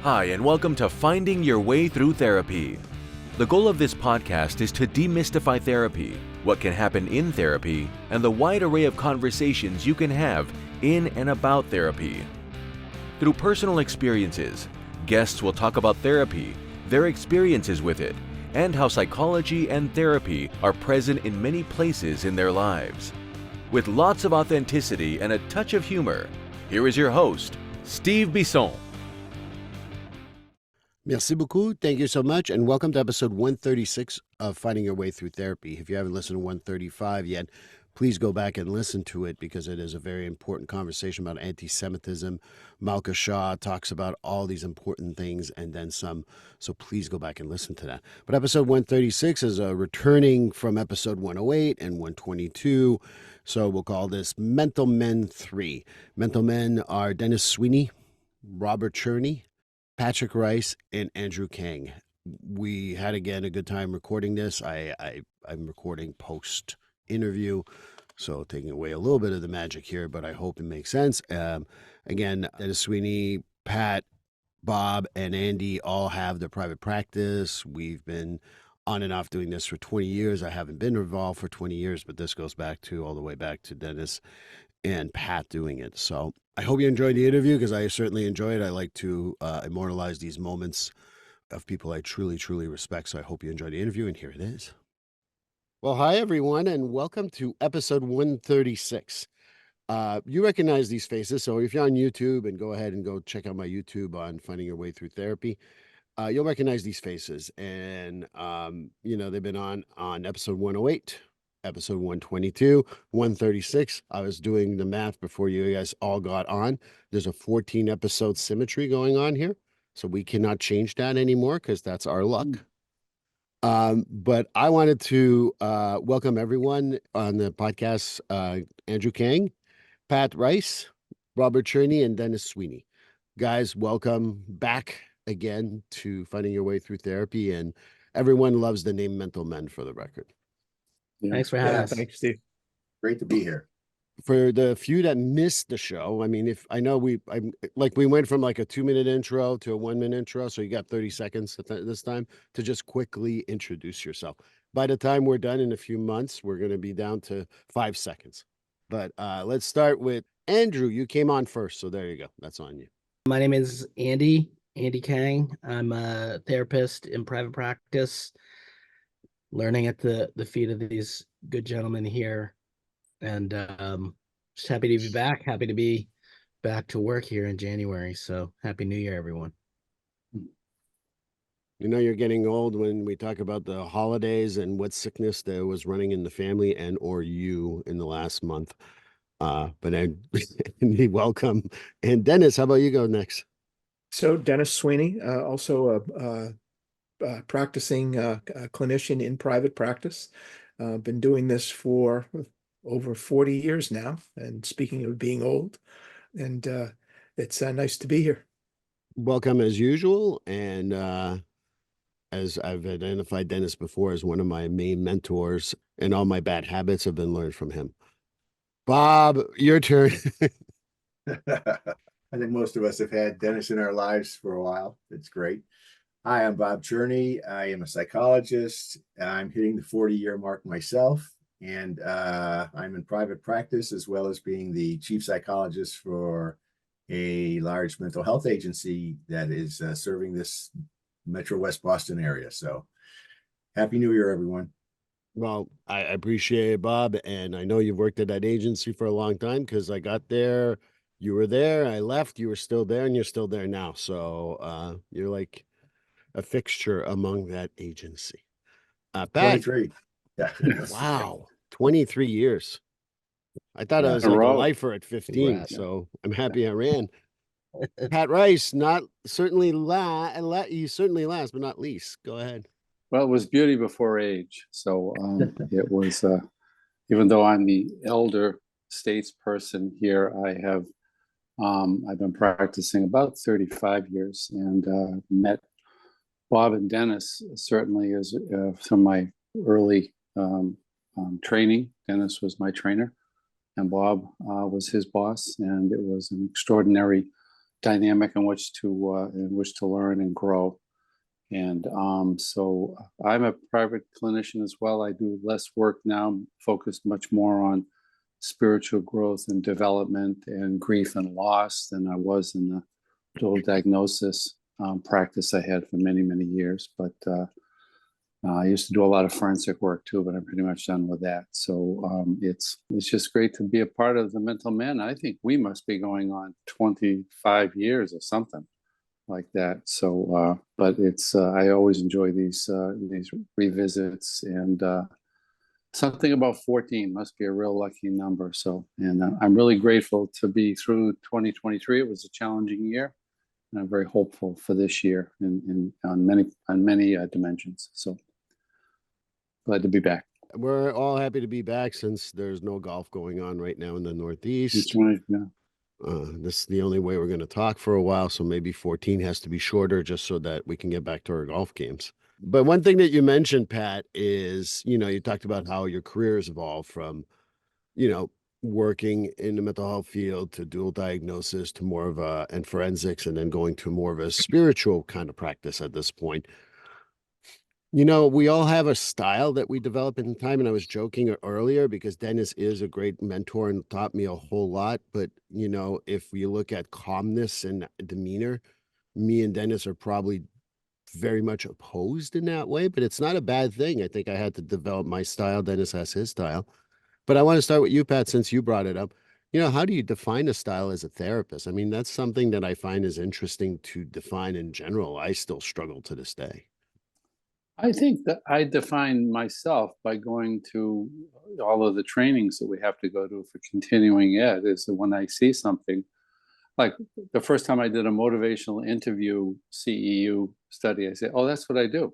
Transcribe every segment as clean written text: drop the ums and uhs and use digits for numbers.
Hi, and welcome to Finding Your Way Through Therapy. The goal of this podcast is to demystify therapy, what can happen in therapy, and the wide array of conversations you can have in and about therapy. Through personal experiences, guests will talk about therapy, their experiences with it, and how psychology and therapy are present in many places in their lives. With lots of authenticity and a touch of humor, here is your host, Steve Bisson. Merci beaucoup. Thank you so much. And welcome to episode 136 of Finding Your Way Through Therapy. If you haven't listened to 135 yet, please go back and listen to it because it is a very important conversation about anti-Semitism. Malka Shah talks about all these important things and then some. So please go back and listen to that. But episode 136 is returning from episode 108 and 122. So we'll call this Mental Men 3. Mental Men are Dennis Sweeney, Robert Cherney, Patrick Rice, and Andrew Kang. We had, again, a good time recording this. I'm recording post-interview, so taking away a little bit of the magic here, but I hope it makes sense. Again, Dennis Sweeney, Pat, Bob, and Andy all have their private practice. We've been on and off doing this for 20 years. I haven't been involved for 20 years, but this goes back to all the way back to Dennis and Pat doing it. So I hope you enjoyed the interview because I certainly enjoyed it. I like to immortalize these moments of people I truly, truly respect. So I hope you enjoyed the interview, and here it is. Well, hi, everyone, and welcome to episode 136. You recognize these faces. So if you're on YouTube, and go ahead and go check out my YouTube on Finding Your Way Through Therapy, you'll recognize these faces. And, they've been on episode 108. Episode 122, 136. I was doing the math before you guys all got on. There's a 14 episode symmetry going on here. So we cannot change that anymore because that's our luck. But I wanted to welcome everyone on the podcast, Andrew Kang, Pat Rice, Robert Cherney, and Dennis Sweeney. Guys, welcome back again to Finding Your Way Through Therapy. And everyone loves the name Mental Men, for the record. Yeah. Thanks for having us. Thanks, Steve. Great to be here. For the few that missed the show, I mean, if I know we went from like a 2-minute intro to a 1-minute intro, so you got 30 seconds this time to just quickly introduce yourself. By the time we're done in a few months, we're going to be down to 5 seconds. But let's start with Andrew. You came on first, so there you go. That's on you. My name is Andy Kang. I'm a therapist in private practice, learning at the feet of these good gentlemen here, and just happy to be back. Happy to be back to work here in January. So happy New Year, everyone. You know, you're getting old when we talk about the holidays and what sickness there was running in the family and or you in the last month. But Andy, welcome. And Dennis, how about you go next? So Dennis Sweeney, also practicing clinician in private practice. Been doing this for over 40 years now. And speaking of being old, and it's nice to be here. Welcome as usual. And as I've identified Dennis before as one of my main mentors, and all my bad habits have been learned from him. Bob, your turn. I think most of us have had Dennis in our lives for a while. It's great. Hi, I'm Bob Cherney. I am a psychologist. I'm hitting the 40-year mark myself, and I'm in private practice as well as being the chief psychologist for a large mental health agency that is serving this Metro West Boston area. So happy New Year, everyone. Well, I appreciate it, Bob. And I know you've worked at that agency for a long time because I got there, you were there, I left, you were still there, and you're still there now. So you're like a fixture among that agency. Pat, 23. Yeah. Wow. 23 years. I thought I was like a lifer at 15, so I'm happy I ran. Pat Rice, not certainly you certainly last, but not least. Go ahead. Well, it was beauty before age. So it was, even though I'm the elder statesperson here, I've been practicing about 35 years and met Bob and Dennis certainly as some of my early training. Dennis was my trainer and Bob was his boss. And it was an extraordinary dynamic in which to learn and grow. And so I'm a private clinician as well. I do less work now, focused much more on spiritual growth and development and grief and loss than I was in the dual diagnosis practice I had for many, many years. But I used to do a lot of forensic work too, but I'm pretty much done with that. So it's just great to be a part of the Mental Men. I think we must be going on 25 years or something like that. So, but it's I always enjoy these revisits, and something about 14 must be a real lucky number. So, and I'm really grateful to be through 2023. It was a challenging year, and I'm very hopeful for this year on many dimensions. So, glad to be back. We're all happy to be back since there's no golf going on right now in the Northeast. Yeah. This is the only way we're going to talk for a while, so maybe 14 has to be shorter just so that we can get back to our golf games. But one thing that you mentioned, Pat, is, you talked about how your career has evolved from, working in the mental health field to dual diagnosis to more of and forensics, and then going to more of a spiritual kind of practice at this point. We all have a style that we develop in time. And I was joking earlier because Dennis is a great mentor and taught me a whole lot. But, if we look at calmness and demeanor, me and Dennis are probably very much opposed in that way. But it's not a bad thing. I think I had to develop my style. Dennis has his style. But I want to start with you, Pat, since you brought it up. How do you define a style as a therapist? I mean, that's something that I find is interesting to define in general. I still struggle to this day. I think that I define myself by going to all of the trainings that we have to go to for continuing ed. Is that when I see something, like the first time I did a motivational interview CEU study, I say, "Oh, that's what I do."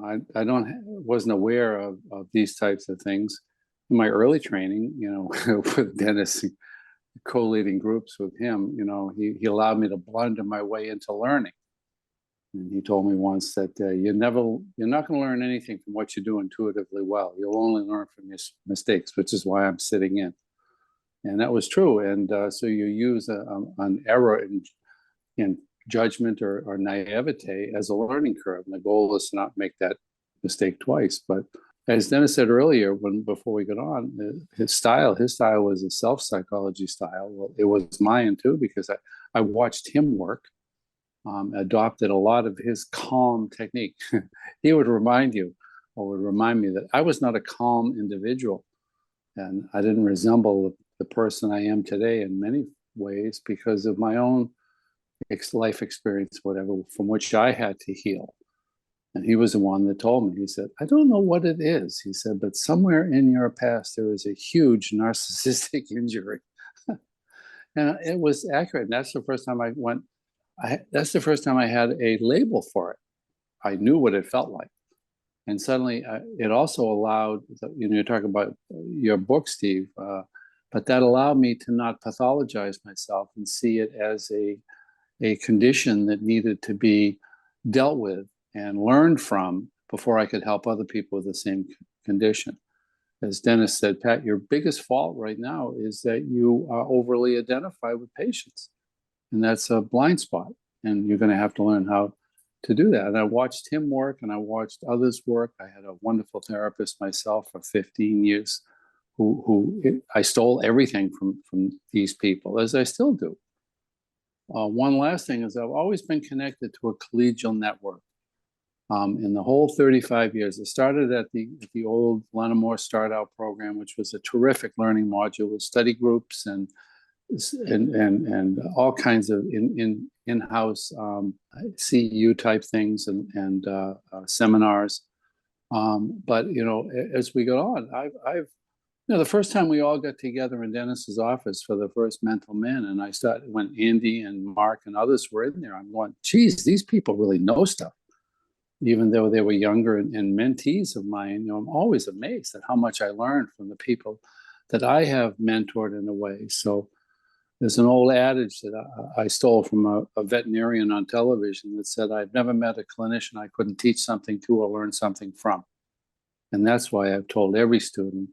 I wasn't aware of these types of things in my early training. With Dennis, co-leading groups with him. He allowed me to blunder my way into learning. And he told me once that you're not going to learn anything from what you do intuitively well. You'll only learn from your mistakes, which is why I'm sitting in. And that was true. And so you use an error in judgment or naivete as a learning curve. And the goal is to not make that mistake twice. But as Dennis said earlier, before we got on, his style was a self-psychology style. Well, it was mine too, because I watched him work. Adopted a lot of his calm technique. He would remind me that I was not a calm individual, and I didn't resemble the person I am today in many ways because of my own life experience, whatever, from which I had to heal. And he was the one that told me, he said, "I don't know what it is," he said, "but somewhere in your past there was a huge narcissistic injury." And it was accurate. And that's the first time that's the first time I had a label for it. I knew what it felt like. And suddenly it also allowed, you're talking about your book, Steve, but that allowed me to not pathologize myself and see it as a condition that needed to be dealt with and learned from before I could help other people with the same condition. As Dennis said, Pat, your biggest fault right now is that you are overly identified with patients. And that's a blind spot. And you're going to have to learn how to do that. And I watched him work and I watched others work. I had a wonderful therapist myself for 15 years who I stole everything from these people, as I still do. One last thing is I've always been connected to a collegial network. In the whole 35 years, it started at the old Lenamore Start Out program, which was a terrific learning module with study groups and all kinds of in-house CEU type things and seminars. But as we go on, I've the first time we all got together in Dennis's office for the first Mental Men, and I started when Andy and Mark and others were in there. I'm going, geez, these people really know stuff, even though they were younger and mentees of mine. I'm always amazed at how much I learned from the people that I have mentored in a way. So there's an old adage that I stole from a veterinarian on television that said, "I've never met a clinician I couldn't teach something to or learn something from." And that's why I've told every student,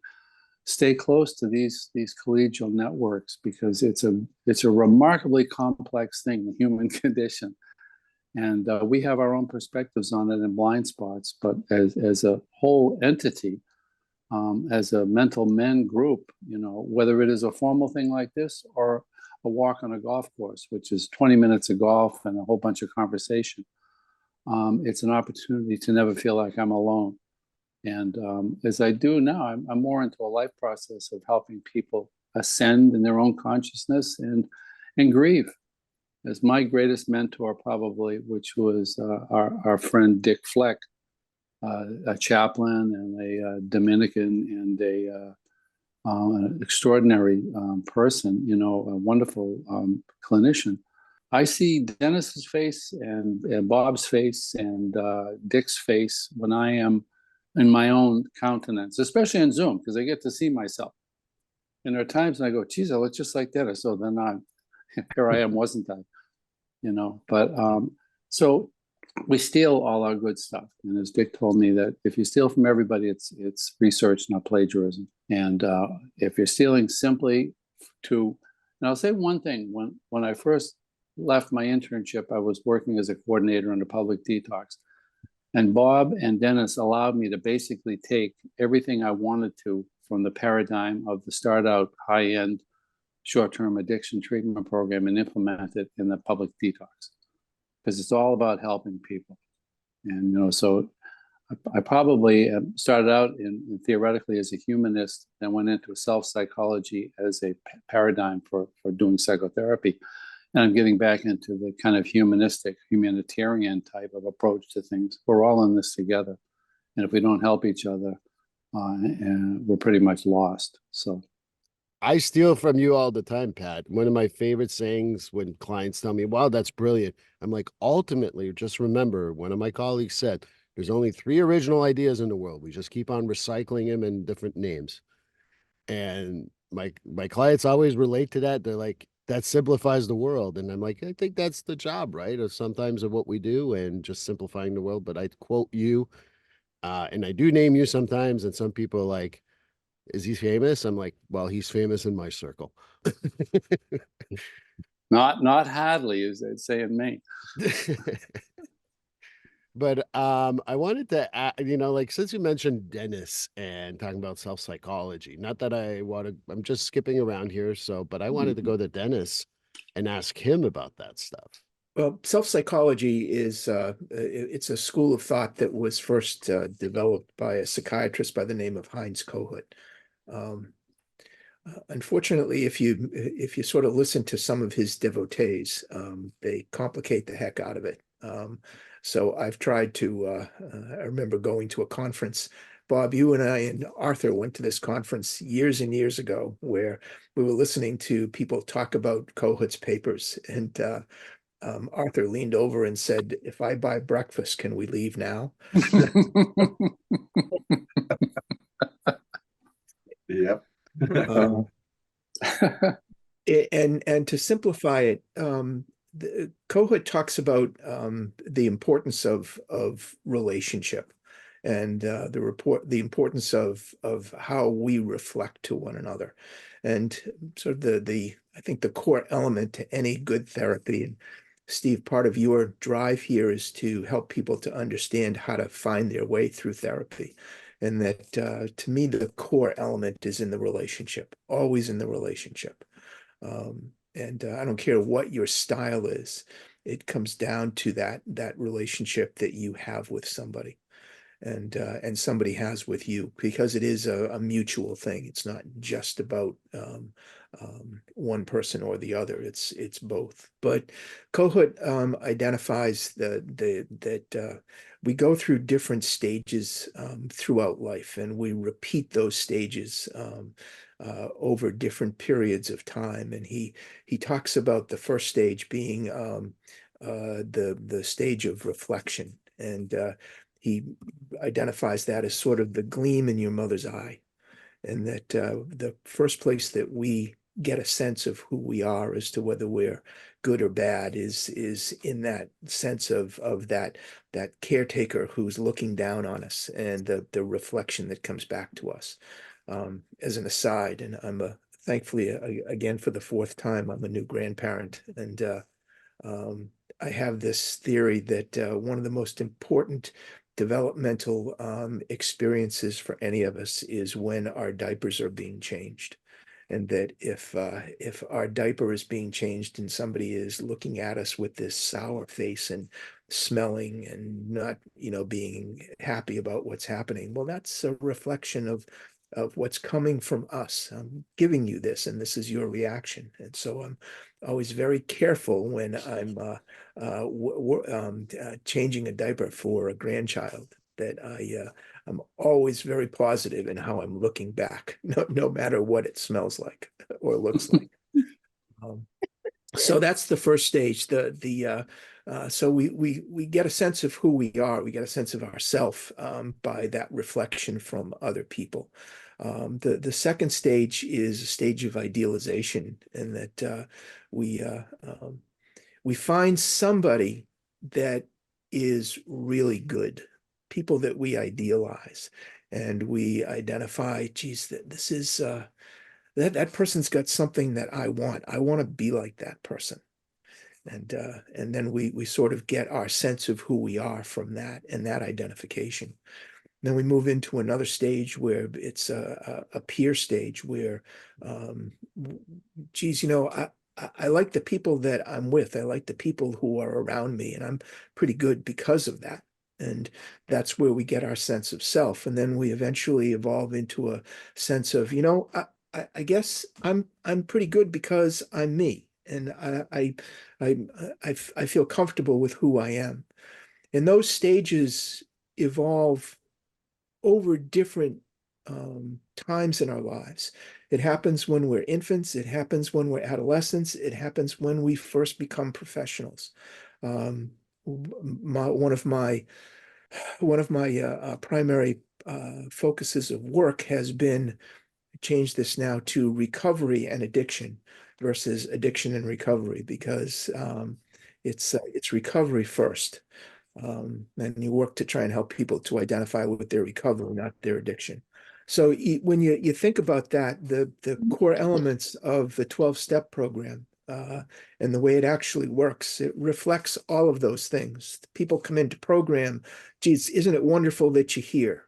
stay close to these collegial networks, because it's a remarkably complex thing, the human condition. And we have our own perspectives on it and blind spots, but as a whole entity, as a mental men group, whether it is a formal thing like this or a walk on a golf course, which is 20 minutes of golf and a whole bunch of conversation, it's an opportunity to never feel like I'm alone. And as I do now, I'm more into a life process of helping people ascend in their own consciousness and grieve. As my greatest mentor, probably, which was our friend Dick Fleck, a chaplain and a Dominican and an extraordinary person, a wonderful clinician. I see Dennis's face and Bob's face and Dick's face when I am in my own countenance, especially in Zoom, because I get to see myself. And there are times when I go, geez, I look just like Dennis. So then here I am, wasn't I? But so we steal all our good stuff. And as Dick told me, that if you steal from everybody, it's research, not plagiarism. And if you're stealing simply and I'll say one thing, when I first left my internship, I was working as a coordinator under public detox. And Bob and Dennis allowed me to basically take everything I wanted to from the paradigm of the start out high-end short-term addiction treatment program and implement it in the public detox, because it's all about helping people. And so I probably started out in theoretically as a humanist, then went into self-psychology as a paradigm for doing psychotherapy. And I'm getting back into the kind of humanitarian type of approach to things. We're all in this together. And if we don't help each other, we're pretty much lost. So I steal from you all the time, Pat. One of my favorite sayings when clients tell me, wow, that's brilliant. I'm like, ultimately, just remember, one of my colleagues said, there's only 3 original ideas in the world. We just keep on recycling them in different names. And my clients always relate to that. They're like, that simplifies the world. And I'm like, I think that's the job, right? Of sometimes of what we do and just simplifying the world. But I quote you, and I do name you sometimes. And some people are like, is he famous? I'm like, well, he's famous in my circle. not Hadley, as they'd say in Maine. But I wanted to like, since you mentioned Dennis and talking about self-psychology, not that I'm just skipping around here. But I wanted to go to Dennis and ask him about that stuff. Well, self-psychology is it's a school of thought that was first developed by a psychiatrist by the name of Heinz Kohut. Unfortunately, if you sort of listen to some of his devotees, they complicate the heck out of it. So I've tried to, I remember going to a conference. Bob, you and I and Arthur went to this conference years and years ago where we were listening to people talk about Kohut's papers. And Arthur leaned over and said, if I buy breakfast, can we leave now? Yep. And to simplify it, Kohut talks about the importance of relationship and the importance of how we reflect to one another, and sort of I think the core element to any good therapy. And Steve, part of your drive here is to help people to understand how to find their way through therapy. And that to me, the core element is in the relationship, always in the relationship. And I don't care what your style is, it comes down to that relationship that you have with somebody, and somebody has with you, because it is a mutual thing. It's not just about one person or the other. It's both. But Kohut identifies that we go through different stages throughout life, and we repeat those stages over different periods of time. And he talks about the first stage being the stage of reflection, and he identifies that as sort of the gleam in your mother's eye, and that the first place that we get a sense of who we are as to whether we're good or bad is in that sense of that caretaker who's looking down on us, and the reflection that comes back to us. as an aside, and thankfully, again, for the fourth time, I'm a new grandparent. And I have this theory that one of the most important developmental experiences for any of us is when our diapers are being changed. And that if our diaper is being changed and somebody is looking at us with this sour face and smelling and not, being happy about what's happening, well, that's a reflection of what's coming from us. I'm giving you this, and this is your reaction. And so I'm always very careful when I'm changing a diaper for a grandchild, that I'm always very positive in how I'm looking back, no matter what it smells like or looks like. So that's the first stage. So we get a sense of who we are. We get a sense of ourself by that reflection from other people. The second stage is a stage of idealization, and that we find somebody that is really good, people that we idealize, and we identify, geez, this is that person's got something that I want. I want to be like that person. And then we sort of get our sense of who we are from that and that identification. Then we move into another stage where it's a peer stage where, geez, I like the people that I'm with. I like the people who are around me, and I'm pretty good because of that. And that's where we get our sense of self. And then we eventually evolve into a sense of, I guess I'm pretty good because I'm me, and I feel comfortable with who I am. And those stages evolve over different times in our lives. It happens when we're infants. It happens when we're adolescents. It happens when we first become professionals. One of my primary focuses of work has been change this now to recovery and addiction versus addiction and recovery, because it's recovery first. And you work to try and help people to identify with their recovery, not their addiction. So when you think about that, the core elements of the 12-step program and the way it actually works, it reflects all of those things. People come into program, geez, isn't it wonderful that you're here?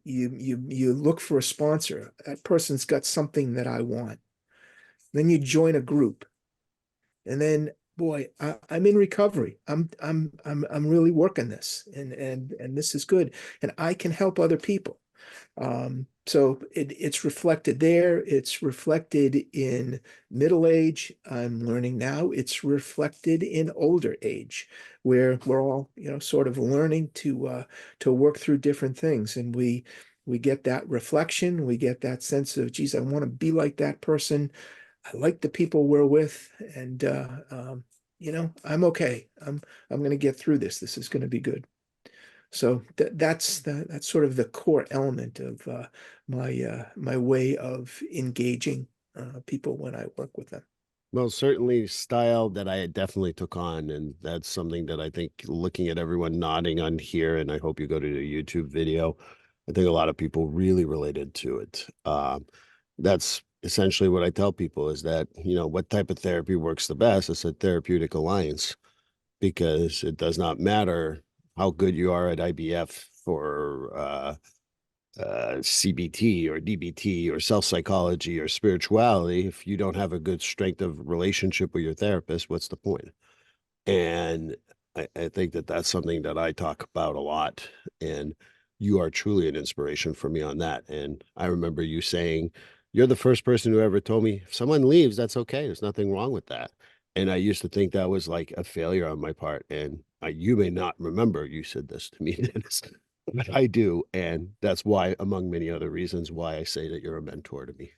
You look for a sponsor. That person's got something that I want. Then you join a group, and then, boy, I'm in recovery. I'm really working this, and this is good, and I can help other people. So it's reflected there. It's reflected in middle age. I'm learning now. It's reflected in older age, where we're all, sort of learning to work through different things, and we get that reflection. We get that sense of, geez, I want to be like that person. I like the people we're with, and I'm okay. I'm going to get through this. This is going to be good. So that's sort of the core element of my way of engaging people when I work with them. Well, certainly style that I definitely took on, and that's something that I think, looking at everyone nodding on here, and I hope you go to the YouTube video, I think a lot of people really related to it. That's essentially what I tell people, is that, what type of therapy works the best? It's a therapeutic alliance, because it does not matter how good you are at IBF or CBT or DBT or self psychology or spirituality. If you don't have a good strength of relationship with your therapist, what's the point? And I think that that's something that I talk about a lot. And you are truly an inspiration for me on that. And I remember you saying, you're the first person who ever told me, if someone leaves, that's okay. There's nothing wrong with that. And I used to think that was like a failure on my part. And you may not remember you said this to me, Dennis, but I do. And that's why, among many other reasons, why I say that you're a mentor to me.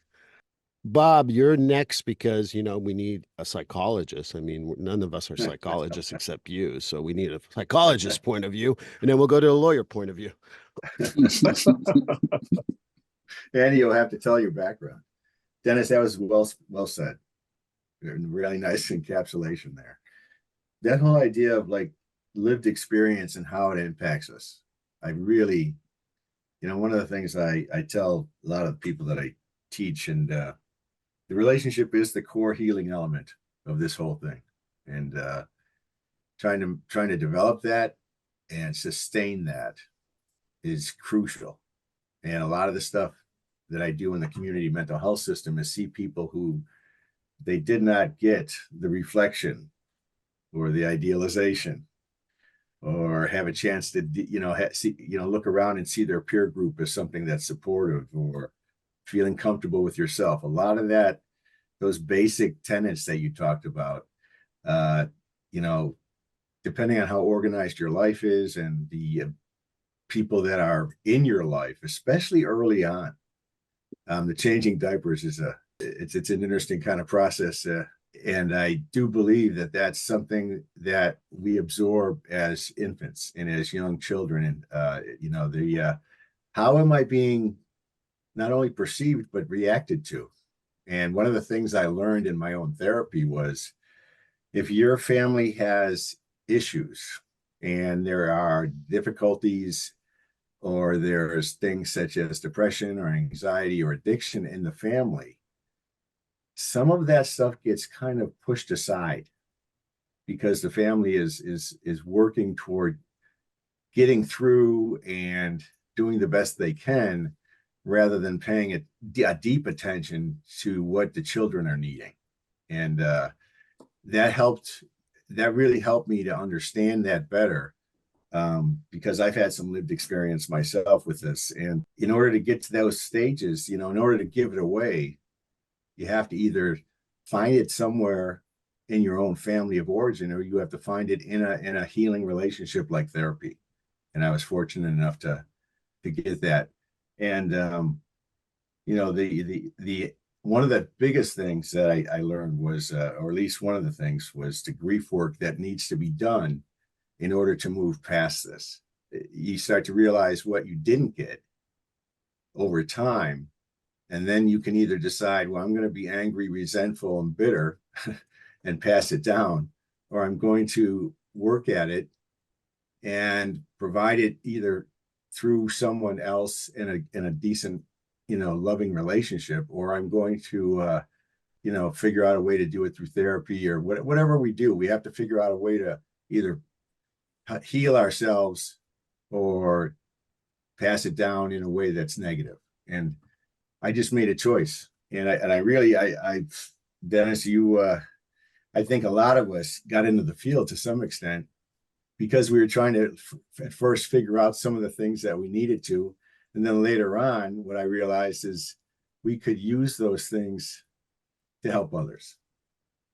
Bob, you're next, because, we need a psychologist. I mean, none of us are psychologists except you. So we need a psychologist's point of view, and then we'll go to a lawyer point of view. Andy, you'll have to tell your background. Dennis, that was well said. Really nice encapsulation there. That whole idea of like lived experience and how it impacts us. I really one of the things I tell a lot of people that I teach, and the relationship is the core healing element of this whole thing. And trying to develop that and sustain that is crucial. And a lot of the stuff that I do in the community mental health system is see people who they did not get the reflection or the idealization or have a chance to see, look around and see their peer group as something that's supportive or feeling comfortable with yourself. A lot of that, those basic tenets that you talked about, depending on how organized your life is and the people that are in your life, especially early on, the changing diapers is it's an interesting kind of process. And I do believe that that's something that we absorb as infants and as young children. And, how am I being not only perceived, but reacted to? And one of the things I learned in my own therapy was if your family has issues and there are difficulties or there's things such as depression or anxiety or addiction in the family, some of that stuff gets kind of pushed aside because the family is working toward getting through and doing the best they can rather than paying a deep attention to what the children are needing. And that really helped me to understand that better, because I've had some lived experience myself with this. And in order to get to those stages, in order to give it away, you have to either find it somewhere in your own family of origin, or you have to find it in a healing relationship like therapy. And I was fortunate enough to get that. And the one of the biggest things that I learned was, or at least one of the things was the grief work that needs to be done in order to move past this. You start to realize what you didn't get over time. And then you can either decide, well, I'm going to be angry, resentful, and bitter and pass it down, or I'm going to work at it and provide it either through someone else in a decent, loving relationship, or I'm going to, figure out a way to do it through therapy or whatever we do. We have to figure out a way to either heal ourselves or pass it down in a way that's negative. And I just made a choice. And I really, Dennis, I think a lot of us got into the field to some extent because we were trying to at first figure out some of the things that we needed to. And then later on, what I realized is we could use those things to help others.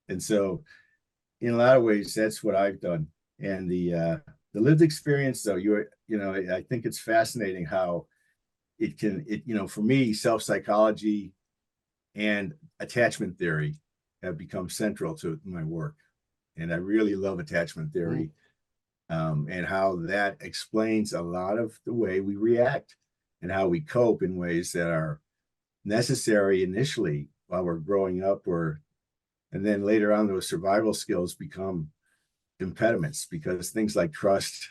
And so in a lot of ways, that's what I've done. And the lived experience, though, I think it's fascinating how for me, self-psychology and attachment theory have become central to my work. And I really love attachment theory, and how that explains a lot of the way we react and how we cope in ways that are necessary initially while we're growing up, and then later on, those survival skills become impediments because things like trust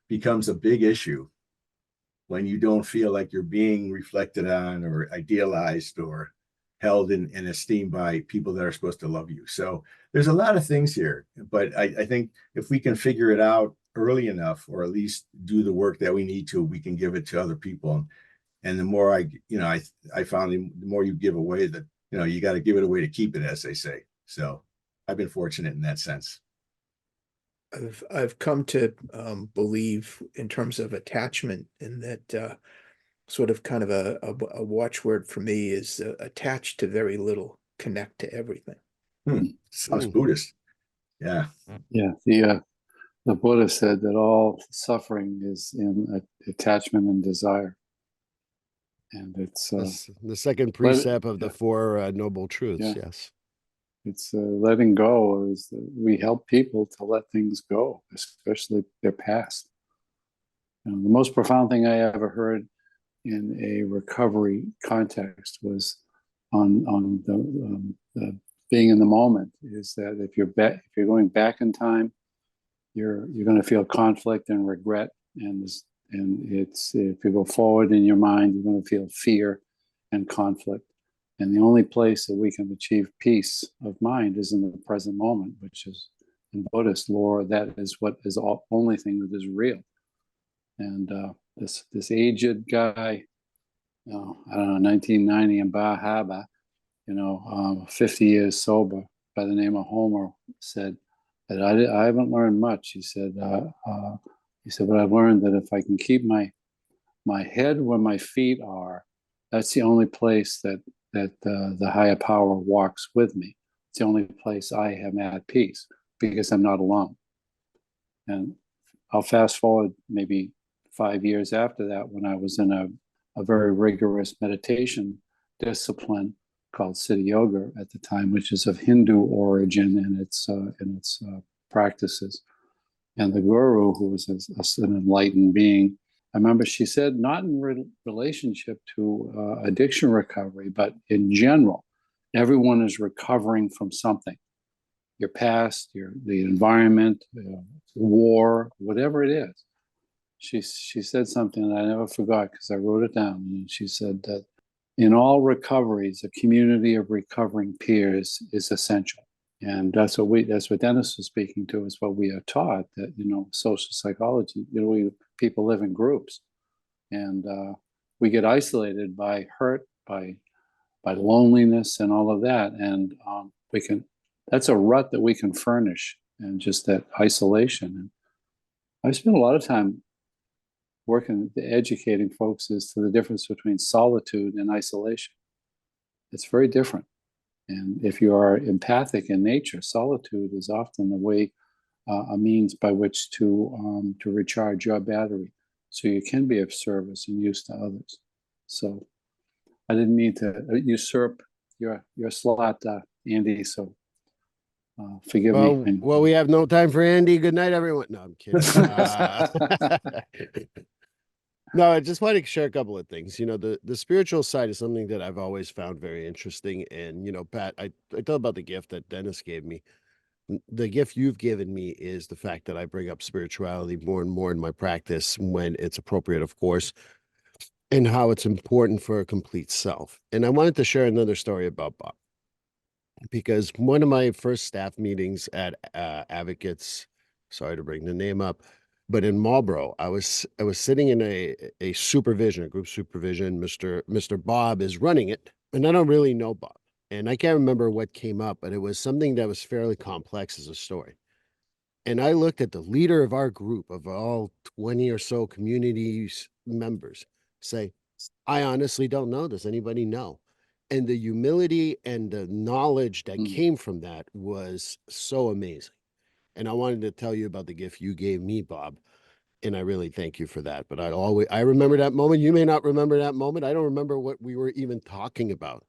becomes a big issue when you don't feel like you're being reflected on or idealized or held in esteem by people that are supposed to love you. So there's a lot of things here, but I think if we can figure it out early enough, or at least do the work that we need to, we can give it to other people. And the more I found the more you give away, that, you got to give it away to keep it, as they say. So I've been fortunate in that sense. I've come to believe in terms of attachment, in that sort of kind of a watchword for me is attached to very little, connect to everything. Sounds Buddhist. Yeah. Yeah. The Buddha said that all suffering is in attachment and desire. And it's the second precept of the Four Noble Truths. Yeah. Yes. It's letting go. Is that we help people to let things go, especially their past. The most profound thing I ever heard in a recovery context was on the being in the moment. Is that if you're going back in time, you're going to feel conflict and regret, and And it's, if you go forward in your mind, you're going to feel fear and conflict. And the only place that we can achieve peace of mind is in the present moment, which is in Buddhist lore, that is what is the only thing that is real. And this aged guy, I don't know, 1990 in Bar Harbor, 50 years sober, by the name of Homer, said that I haven't learned much. He said, but I've learned that if I can keep my head where my feet are, that's the only place that the higher power walks with me. It's the only place I am at peace, because I'm not alone. And I'll fast forward maybe 5 years after that, when I was in a very rigorous meditation discipline called Siddha Yoga at the time, which is of Hindu origin in its practices. And the guru, who was an enlightened being, I remember she said, not in relationship to addiction recovery, but in general, everyone is recovering from something. Your past, the environment, war, whatever it is. She said something that I never forgot, because I wrote it down. And she said that in all recoveries, a community of recovering peers is essential. And that's what Dennis was speaking to, is what we are taught, that, social psychology, people live in groups, and we get isolated by hurt, by loneliness and all of that. And that's a rut that we can furnish, and just that isolation. And I spent a lot of time working, educating folks as to the difference between solitude and isolation. It's very different. And if you are empathic in nature, solitude is often the way, a means by which to recharge your battery, so you can be of service and use to others. So I didn't mean to usurp your slot, Andy. So forgive me. Well, we have no time for Andy. Good night, everyone. No, I'm kidding. No, I just wanted to share a couple of things. The spiritual side is something that I've always found very interesting. And, Pat, I thought about the gift that Dennis gave me. The gift you've given me is the fact that I bring up spirituality more and more in my practice, when it's appropriate, of course, and how it's important for a complete self. And I wanted to share another story about Bob, because one of my first staff meetings at Advocates, sorry to bring the name up, but in Marlboro, I was sitting in a supervision, a group supervision. Mr. Bob is running it, and I don't really know Bob, and I can't remember what came up, but it was something that was fairly complex as a story. And I looked at the leader of our group, of all 20 or so community members, say, I honestly don't know. Does anybody know? And the humility and the knowledge that came from that was so amazing. And I wanted to tell you about the gift you gave me, Bob. And I really thank you for that. But I remember that moment. You may not remember that moment. I don't remember what we were even talking about,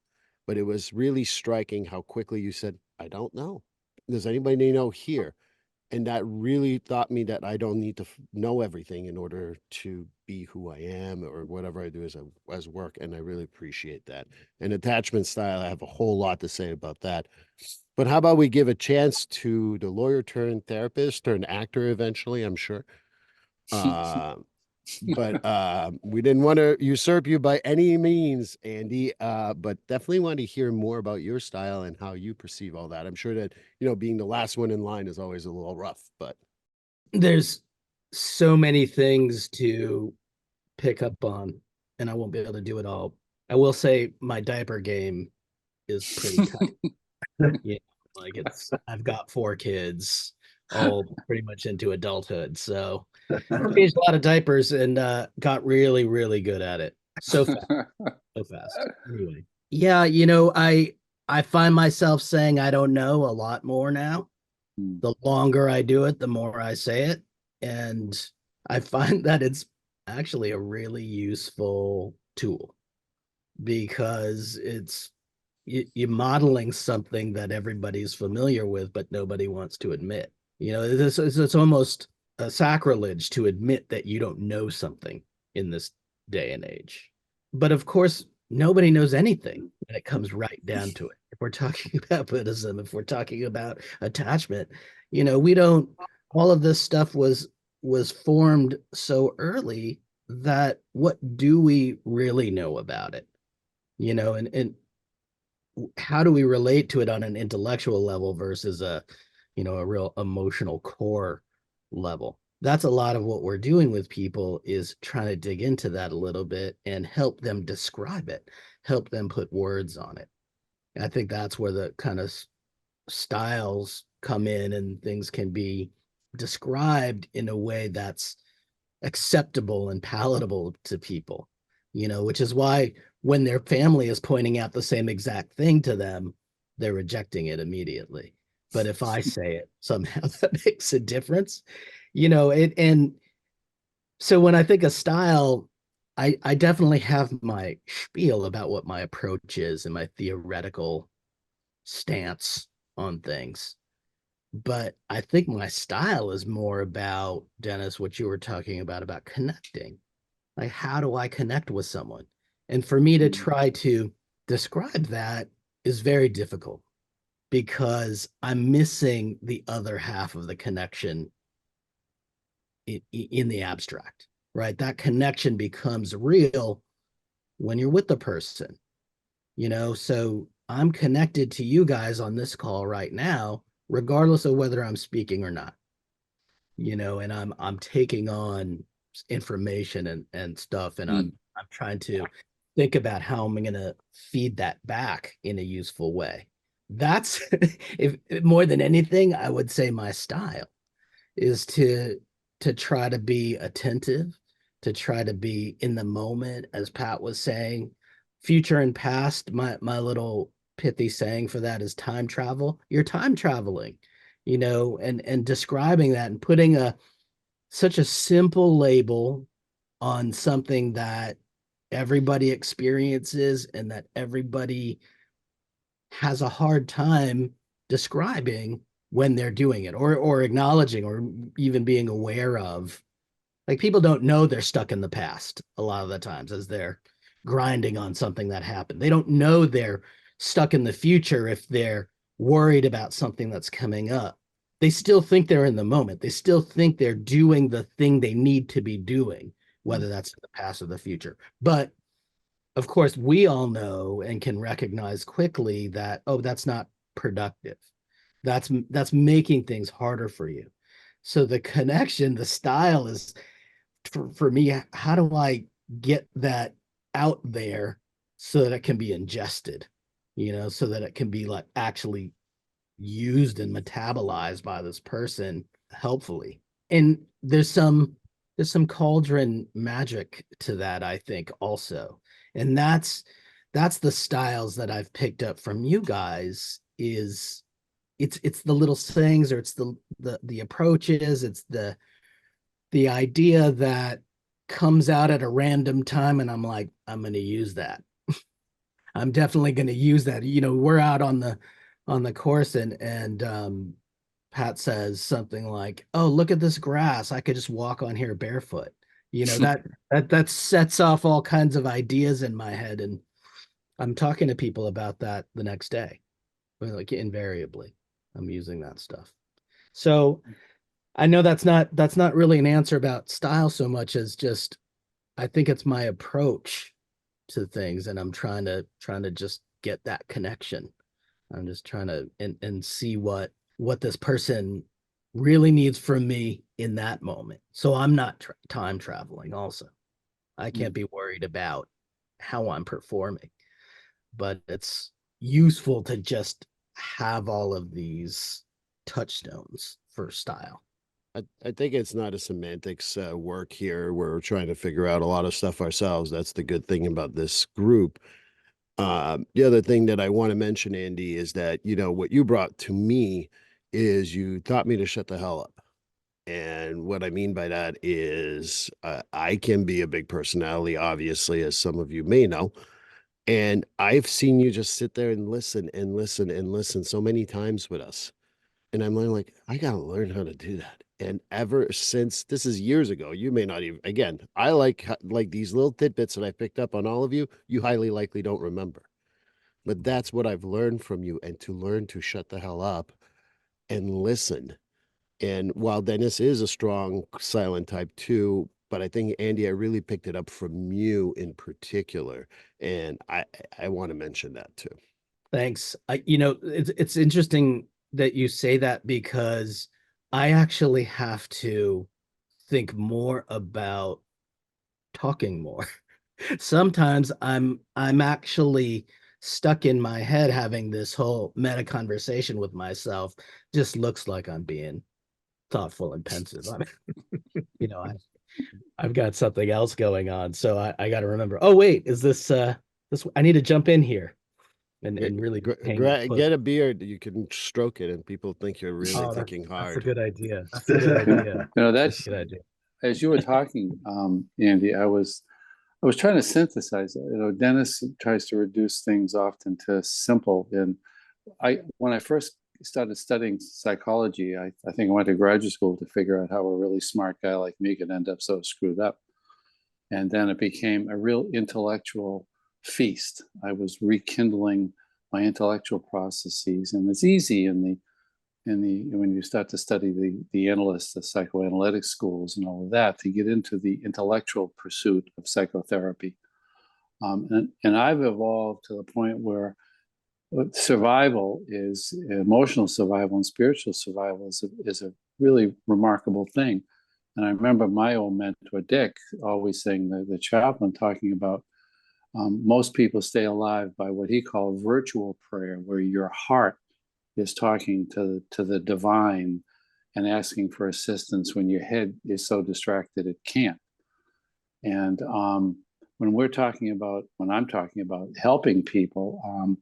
but it was really striking how quickly you said, I don't know. Does anybody know here? And that really taught me that I don't need to know everything in order to be who I am or whatever I do as work. And I really appreciate that. And attachment style, I have a whole lot to say about that. But how about we give a chance to the lawyer turned therapist turned actor eventually, I'm sure. But we didn't want to usurp you by any means, Andy, but definitely want to hear more about your style and how you perceive all that. I'm sure that, being the last one in line is always a little rough, but There's so many things to pick up on, and I won't be able to do it all. I will say my diaper game is pretty tight. I've got 4 kids, all pretty much into adulthood. So changed a lot of diapers and got really, really good at it. So fast. Anyway. Yeah, I find myself saying I don't know a lot more now. The longer I do it, the more I say it. And I find that it's actually a really useful tool, because you're modeling something that everybody's familiar with, but nobody wants to admit. It's almost a sacrilege to admit that you don't know something in this day and age. But of course, nobody knows anything when it comes right down to it. If we're talking about Buddhism, if we're talking about attachment, we don't, all of this stuff was formed so early that what do we really know about it? And how do we relate to it on an intellectual level versus a real emotional core level? That's a lot of what we're doing with people, is trying to dig into that a little bit and help them describe it, help them put words on it. I think that's where the kind of styles come in, and things can be described in a way that's acceptable and palatable to people, which is why when their family is pointing out the same exact thing to them, they're rejecting it immediately. But if I say it, somehow that makes a difference, and so when I think of style, I definitely have my spiel about what my approach is and my theoretical stance on things. But I think my style is more about, Dennis, what you were talking about connecting. Like, how do I connect with someone? And for me to try to describe that is very difficult, because I'm missing the other half of the connection in the abstract, right? That connection becomes real when you're with the person, So I'm connected to you guys on this call right now, regardless of whether I'm speaking or not, and I'm taking on information and stuff, and I'm trying to think about how I'm going to feed that back in a useful way. That's if more than anything, I would say my style is to try to be attentive, to try to be in the moment, as Pat was saying. Future and past, my little pithy saying for that is time travel. You're time traveling, and describing that and putting such a simple label on something that everybody experiences and that everybody has a hard time describing when they're doing it, or acknowledging, or even being aware of. Like, people don't know they're stuck in the past a lot of the times as they're grinding on something that happened. They don't know they're stuck in the future if they're worried about something that's coming up. They still think they're in the moment. They still think they're doing the thing they need to be doing, whether that's in the past or the future. But of course, we all know and can recognize quickly that, oh, that's not productive. That's making things harder for you. So the connection, the style is, for me, how do I get that out there so that it can be ingested, so that it can be like actually used and metabolized by this person helpfully. And there's some cauldron magic to that, I think, also. And that's the styles that I've picked up from you guys. Is it's the little sayings, or it's the approaches, it's the idea that comes out at a random time, and I'm like, I'm going to use that. I'm definitely going to use that. We're out on the course, and Pat says something like, "Oh, look at this grass. I could just walk on here barefoot." That sets off all kinds of ideas in my head, and I'm talking to people about that the next day. Like, invariably, I'm using that stuff. So I know that's not really an answer about style so much as just, I think it's my approach to things, and I'm trying to just get that connection. I'm just trying to and see what this person really needs from me in that moment. So I'm not time traveling also. I can't be worried about how I'm performing, but it's useful to just have all of these touchstones for style. I think it's not a semantics work here. We're trying to figure out a lot of stuff ourselves. That's the good thing about this group. The other thing that I want to mention, Andy, is that, what you brought to me is you taught me to shut the hell up. And what I mean by that is I can be a big personality, obviously, as some of you may know. And I've seen you just sit there and listen and listen and listen so many times with us. And I'm like, I gotta learn how to do that. And ever since, this is years ago, you may not even, again, I like these little tidbits that I picked up on all of you, you highly likely don't remember. But that's what I've learned from you, and to learn to shut the hell up and listen. And while Dennis is a strong silent type too, but I think, Andy, I really picked it up from you in particular, and I want to mention that too. Thanks. It's interesting that you say that, because I actually have to think more about talking more. Sometimes I'm actually stuck in my head having this whole meta conversation with myself. Just looks like I'm being thoughtful and pensive. I mean, I've got something else going on. So I got to remember, oh, wait, is this I need to jump in here and really Get a beard. You can stroke it, and people think you're really thinking hard. That's a good idea. That's a good idea. That's a good idea. As you were talking, Andy, I was trying to synthesize it. Dennis tries to reduce things often to simple. And when I first started studying psychology, I think I went to graduate school to figure out how a really smart guy like me could end up so screwed up. And then it became a real intellectual feast. I was rekindling my intellectual processes, and it's easy when you start to study the analysts, the psychoanalytic schools, and all of that, to get into the intellectual pursuit of psychotherapy. And I've evolved to the point where survival is emotional survival and spiritual survival is a really remarkable thing. And I remember my old mentor, Dick, always saying, the chaplain, talking about most people stay alive by what he called virtual prayer, where your heart is talking to the divine and asking for assistance when your head is so distracted it can't. And when I'm talking about helping people,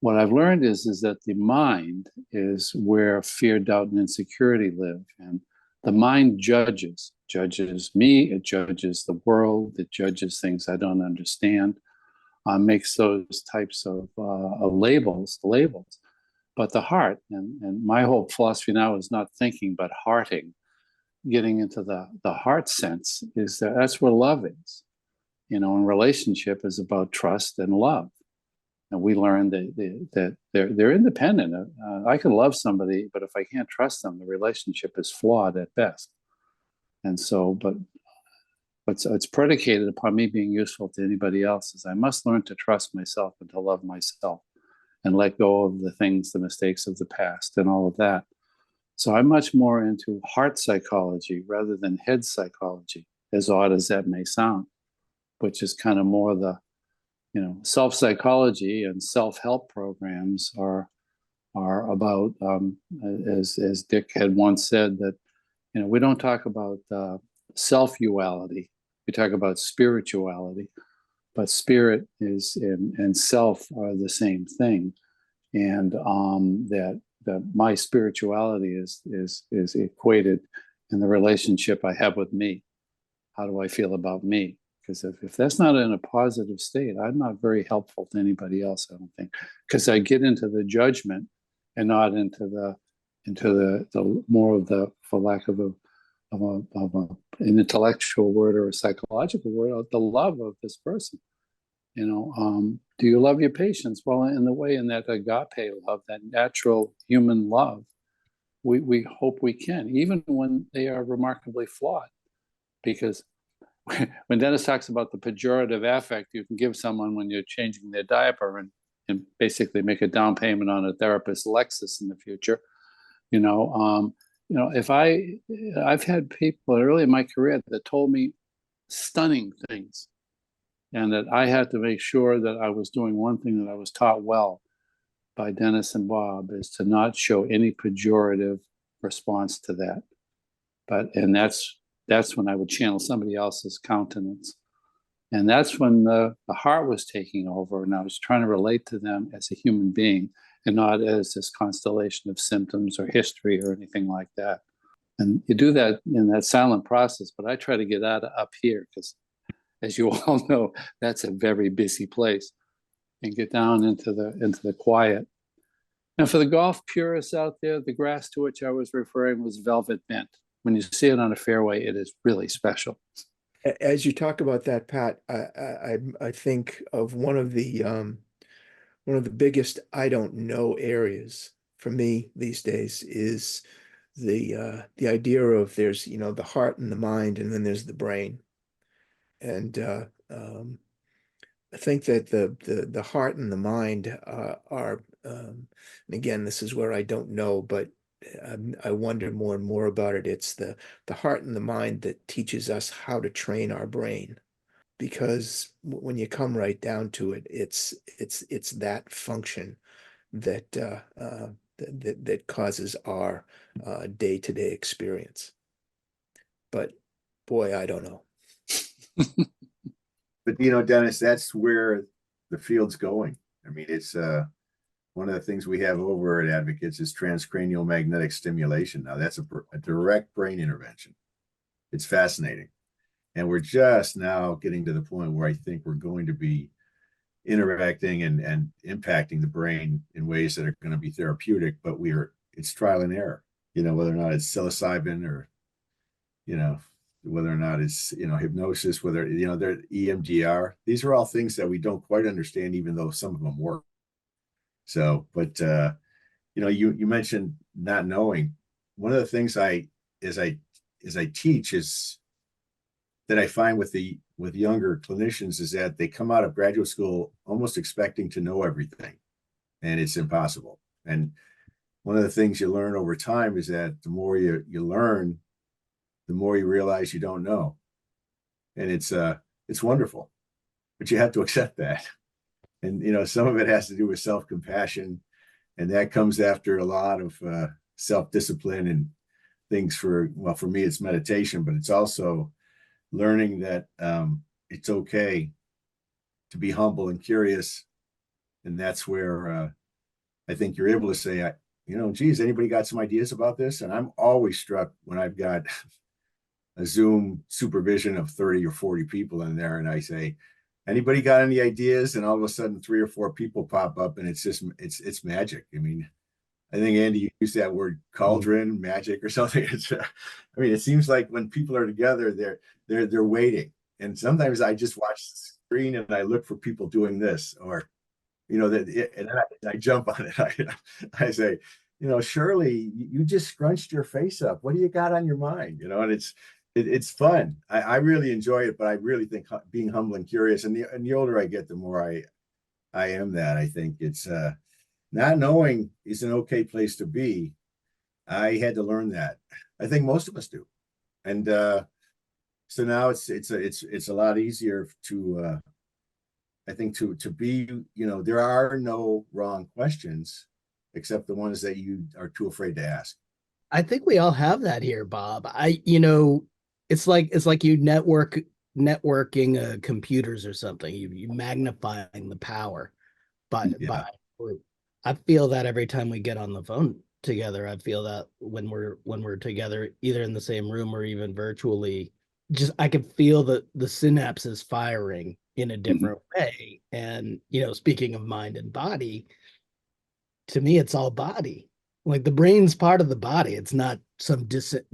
what I've learned is that the mind is where fear, doubt, and insecurity live. And the mind judges me, it judges the world, it judges things I don't understand, makes those types of labels. But the heart, and my whole philosophy now is not thinking, but hearting, getting into the heart sense, is that's where love is. And relationship is about trust and love. And we learned that they're independent. I can love somebody, but if I can't trust them, the relationship is flawed at best. And so, but it's predicated upon me being useful to anybody else, is I must learn to trust myself and to love myself and let go of the things, the mistakes of the past and all of that. So I'm much more into heart psychology rather than head psychology, as odd as that may sound, which is kind of more the, self-psychology and self-help programs are about, as Dick had once said, that, we don't talk about self-uality, we talk about spirituality, but spirit is and self are the same thing. And that my spirituality is equated in the relationship I have with me. How do I feel about me? Because if that's not in a positive state, I'm not very helpful to anybody else, I don't think. Because I get into the judgment and not into the more of the, for lack of an intellectual word or a psychological word, the love of this person. Do you love your patients? Well, in that agape love, that natural human love, we hope we can, even when they are remarkably flawed. Because when Dennis talks about the pejorative affect you can give someone when you're changing their diaper and basically make a down payment on a therapist's Lexus in the future, if I've had people early in my career that told me stunning things, and that I had to make sure that I was doing one thing that I was taught well by Dennis and Bob, is to not show any pejorative response to that. And that's when I would channel somebody else's countenance. And that's when the heart was taking over, and I was trying to relate to them as a human being and not as this constellation of symptoms or history or anything like that. And you do that in that silent process, but I try to get out of up here, because as you all know, that's a very busy place, and get down into the quiet. Now, for the golf purists out there, the grass to which I was referring was velvet bent. When you see it on a fairway, it is really special. As you talk about that, Pat, I think of one of the biggest I don't know areas for me these days is the idea of there's, you know, the heart and the mind, and then there's the brain. And I think that the heart and the mind are, and again, this is where I don't know, but I wonder more and more about it. It's the heart and the mind that teaches us how to train our brain, because when you come right down to it, it's that function that that causes our day-to-day experience. But boy, I don't know. But you know, Dennis, that's where the field's going. I mean, it's one of the things we have over at Advocates is transcranial magnetic stimulation. Now, that's a direct brain intervention. It's fascinating. And we're just now getting to the point where I think we're going to be interacting and impacting the brain in ways that are going to be therapeutic, but it's trial and error, you know, whether or not it's psilocybin or, you know, whether or not it's, you know, hypnosis, whether, you know, they're EMDR. These are all things that we don't quite understand, even though some of them work. So, but, you know, you mentioned not knowing. One of the things I teach is that I find with younger clinicians is that they come out of graduate school almost expecting to know everything, and it's impossible. And one of the things you learn over time is that the more you learn, the more you realize you don't know. And it's wonderful, but you have to accept that. And, you know, some of it has to do with self-compassion, and that comes after a lot of self-discipline and things for me, it's meditation, but it's also learning that it's okay to be humble and curious. And that's where I think you're able to say, you know, geez, anybody got some ideas about this? And I'm always struck when I've got a Zoom supervision of 30 or 40 people in there, and I say, anybody got any ideas? And all of a sudden 3 or 4 people pop up, and it's just, it's magic. I mean, I think Andy, you used that word cauldron, magic or something. It's, I mean, it seems like when people are together, they're waiting. And sometimes I just watch the screen and I look for people doing this, or, you know, and I jump on it. I say, you know, Shirley, you just scrunched your face up. What do you got on your mind? You know, and it's fun. I really enjoy it, but I really think being humble and curious, and the older I get, the more I am that. I think it's not knowing is an okay place to be. I had to learn that. I think most of us do, and so now it's a lot easier to I think to be, you know, there are no wrong questions except the ones that you are too afraid to ask. I think we all have that here, Bob. It's like you networking computers or something. You magnifying the power by I feel that every time we get on the phone together. I feel that when we're together, either in the same room or even virtually, just I can feel the synapses firing in a different way. And speaking of mind and body, to me, it's all body. Like the brain's part of the body. It's not some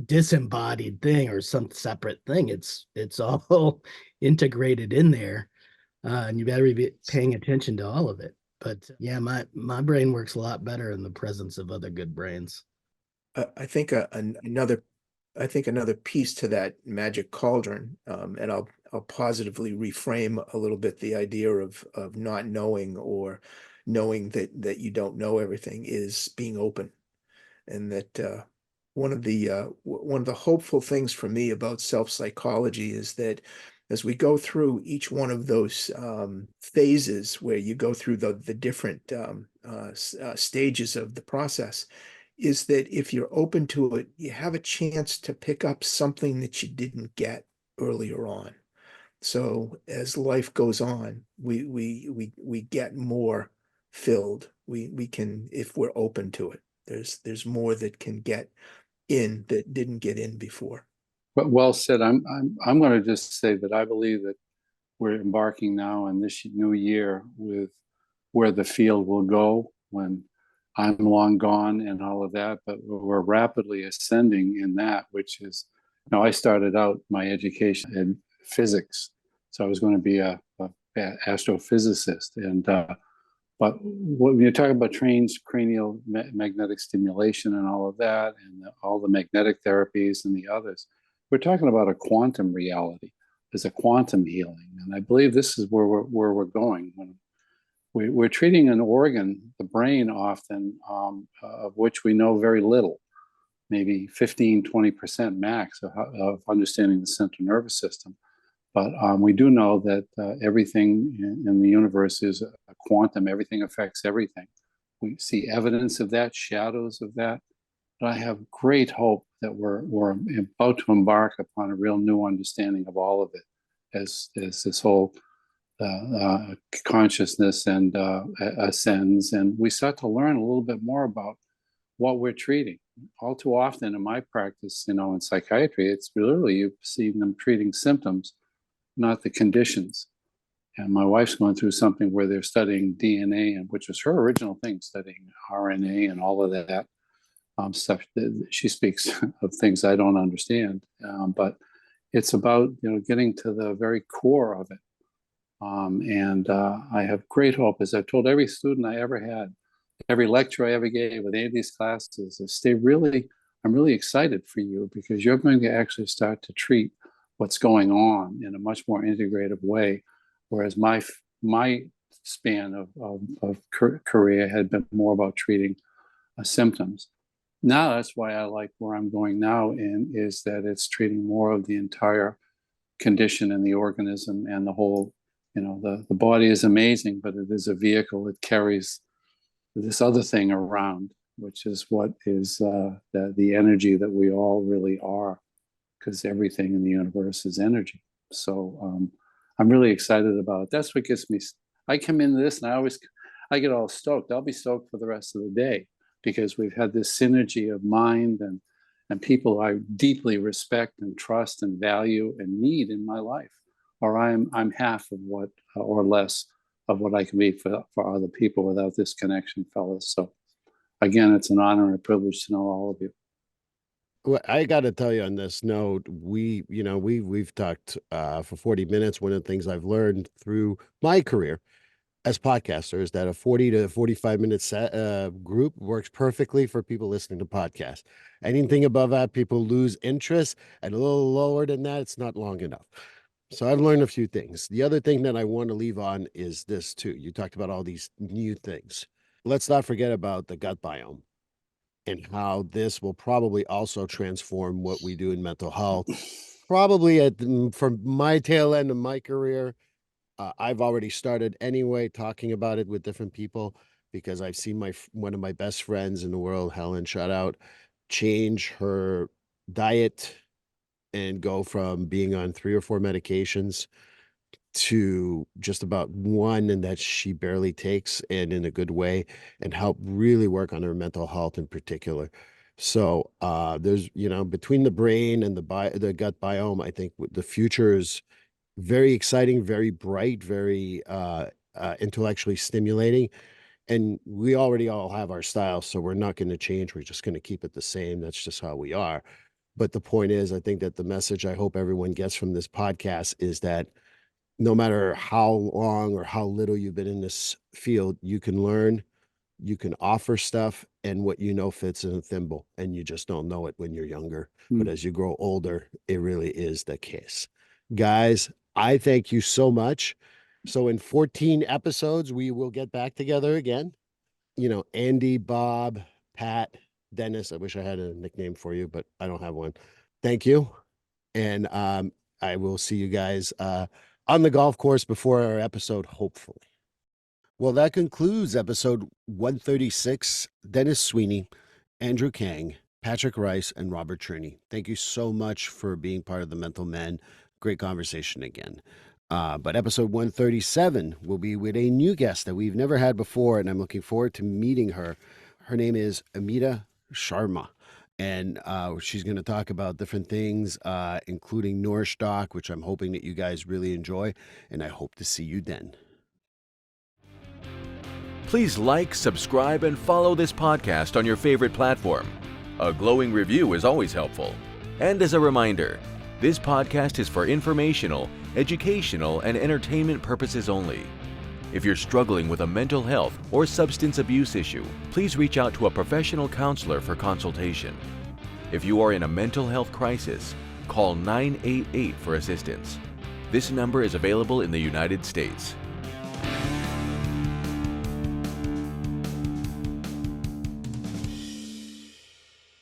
disembodied thing or some separate thing. It's all integrated in there, and you better be paying attention to all of it. But yeah, my brain works a lot better in the presence of other good brains. I think another piece to that magic cauldron, and I'll positively reframe a little bit the idea of not knowing or knowing that you don't know everything, is being open. And that one of the hopeful things for me about self-psychology is that as we go through each one of those phases where you go through the different stages of the process, is that if you're open to it, you have a chance to pick up something that you didn't get earlier on. So as life goes on, we get more filled. We can, if we're open to it. There's more that can get in that didn't get in before. But well said. I'm going to just say that I believe that we're embarking now on this new year with where the field will go when I'm long gone and all of that. But we're rapidly ascending in that, which is, I started out my education in physics, so I was going to be a astrophysicist, and But when you're talking about transcranial magnetic stimulation and all of that, and all the magnetic therapies and the others, we're talking about a quantum reality. There's a quantum healing, and I believe this is where we're going. When we're treating an organ, the brain often, of which we know very little, maybe 15-20% max of understanding the central nervous system. But we do know that everything in the universe is a quantum. Everything affects everything. We see evidence of that, shadows of that. But I have great hope that we're about to embark upon a real new understanding of all of it, as this whole consciousness and ascends, and we start to learn a little bit more about what we're treating. All too often in my practice, in psychiatry, it's literally you see them treating symptoms, not the conditions. And my wife's going through something where they're studying DNA, and which was her original thing, studying RNA and all of that stuff. She speaks of things I don't understand, but it's about getting to the very core of it. And I have great hope, as I've told every student I ever had, every lecture I ever gave with any of these classes, is I'm really excited for you, because you're going to actually start to treat what's going on in a much more integrative way. Whereas my span of career had been more about treating symptoms. Now that's why I like where I'm going now, is that it's treating more of the entire condition in the organism and the whole. The body is amazing, but it is a vehicle. It carries this other thing around, which is what is the energy that we all really are, because everything in the universe is energy. So I'm really excited about it. That's what gets me. I come into this and I get all stoked. I'll be stoked for the rest of the day, because we've had this synergy of mind and people I deeply respect and trust and value and need in my life. Or I'm half of what, or less of what I can be for other people without this connection, fellas. So again, it's an honor and a privilege to know all of you. Well, I got to tell you on this note, we've talked for 40 minutes. One of the things I've learned through my career as podcaster is that a 40 to 45-minute set group works perfectly for people listening to podcasts. Anything above that, people lose interest, and a little lower than that, it's not long enough. So I've learned a few things. The other thing that I want to leave on is this too. You talked about all these new things. Let's not forget about the gut biome and how this will probably also transform what we do in mental health. Probably from my tail end of my career, I've already started anyway talking about it with different people, because I've seen one of my best friends in the world, Helen, shout out, change her diet and go from being on 3 or 4 medications to just about one, and that she barely takes, and in a good way, and help really work on her mental health in particular. So there's, between the brain and the gut biome, I think the future is very exciting, very bright, very intellectually stimulating. And we already all have our style, so we're not going to change. We're just going to keep it the same. That's just how we are. But the point is, I think that the message I hope everyone gets from this podcast is that no matter how long or how little you've been in this field, you can learn, you can offer stuff, and what fits in a thimble, and you just don't know it when you're younger. But as you grow older, it really is the case. Guys, I thank you so much. So in 14 episodes, we will get back together again. Andy, Bob, Pat, Dennis. I wish I had a nickname for you, but I don't have one. Thank you. And I will see you guys on the golf course before our episode, hopefully. Well, that concludes episode 136. Dennis Sweeney, Andrew Kang, Patrick Rice, and Robert Cherney. Thank you so much for being part of the Mental Men. Great conversation again. But episode 137 will be with a new guest that we've never had before, and I'm looking forward to meeting her. Her name is Amita Sharma, and she's going to talk about different things, including Nourish Doc, which I'm hoping that you guys really enjoy, and I hope to see you then. Please like, subscribe, and follow this podcast on your favorite platform. A glowing review is always helpful. And as a reminder, this podcast is for informational, educational, and entertainment purposes only. If you're struggling with a mental health or substance abuse issue, please reach out to a professional counselor for consultation. If you are in a mental health crisis, call 988 for assistance. This number is available in the United States.